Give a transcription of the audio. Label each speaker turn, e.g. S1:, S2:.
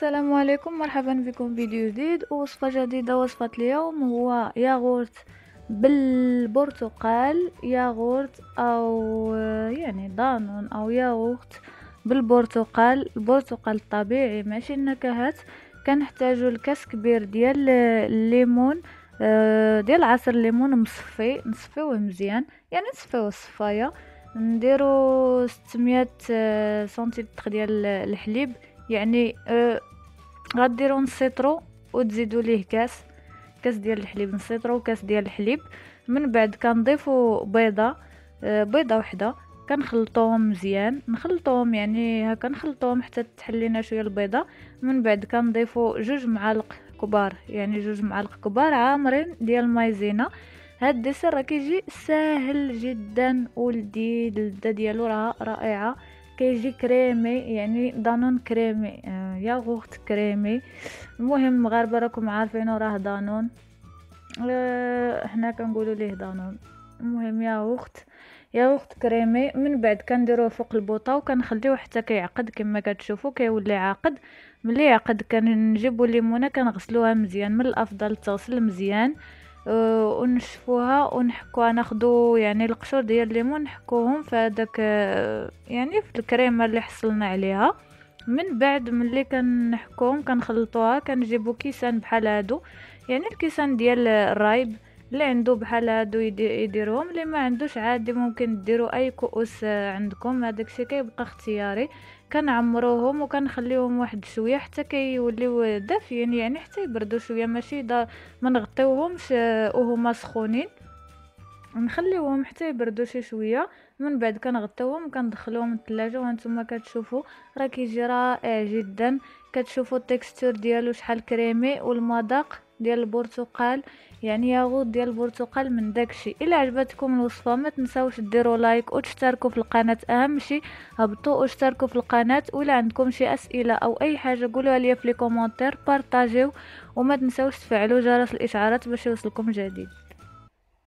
S1: السلام عليكم، مرحبا بكم فيديو جديد ووصفة جديدة. وصفة اليوم هو ياغورت بالبرتقال، ياغورت او يعني دانون او ياغورت بالبرتقال، البرتقال الطبيعي ماشي النكهات. كنحتاجو الكاس كبير ديال الليمون، ديال عصير الليمون مصفي، نصفيوه مزيان، يعني نصفيوه الصفايه. نديرو 600 سنتيلتر ديال الحليب، يعني غديروا نسيطرو وتزيدوا ليه كاس ديال الحليب، نسيطرو كاس ديال الحليب. من بعد كنضيفوا بيضه، بيضه وحده. كنخلطوهم مزيان، نخلطوهم يعني هكا، نخلطوهم حتى تحلينا شويه البيضه. من بعد كنضيفوا 2 معالق كبار، يعني 2 معالق كبار عامرين ديال المايزينا. هاد الديسير راه كيجي ساهل جدا ولذيذ، اللذه ديالو راه رائعه. كيجي كريمي، يعني دانون كريمي، ياغورت كريمي. المهم المغاربه راكم عارفينه راه دانون، حنا كنقولوا ليه دانون. المهم ياغورت كريمي. من بعد كنديروه فوق البوطه وكنخليوه حتى كيعقد كما كتشوفوا، كيولي عاقد. ملي يعقد كنجيبوا الليمونه كنغسلوها مزيان، من الافضل تغسل مزيان ونشفوها ونحكوها. ناخدو يعني القشور ديال الليمون نحكوهم في هذاك، يعني في الكريمه اللي حصلنا عليها. من بعد ملي كنحكوهم كنخلطوها، كنجيبو كيسان بحال هادو، يعني الكيسان ديال الرايب. اللي عنده بحال هادو يديرهم، اللي ما عندوش عادي ممكن ديروا اي كؤوس عندكم، هذاك الشيء كيبقى اختياري. كنعمروهم وكنخليوهم واحد شويه حتى كيوليو دافيين، يعني حتى يبردوا شويه، ماشي ما نغطيوهمش وهما سخونين، نخليوهم حتى يبردوا شي شويه. من بعد كنغطيوهم وكندخلوهم الثلاجه. وانتم كتشوفوا راه كيجي رائع جدا. كتشوفوا التكستور ديالو شحال كريمي، والمذاق ديال البرتقال، يعني ياغوت ديال البرتقال من داكشي. الا عجبتكم الوصفه ما تنساوش ديروا لايك وتشتركوا في القناه، اهم شيء هبطوا واشتركوا في القناه. ولا عندكم شي اسئله او اي حاجه قولوها لي في لي كومونتير، بارطاجيو. وما تنساوش تفعلوا جرس الاشعارات باش يوصلكم جديد.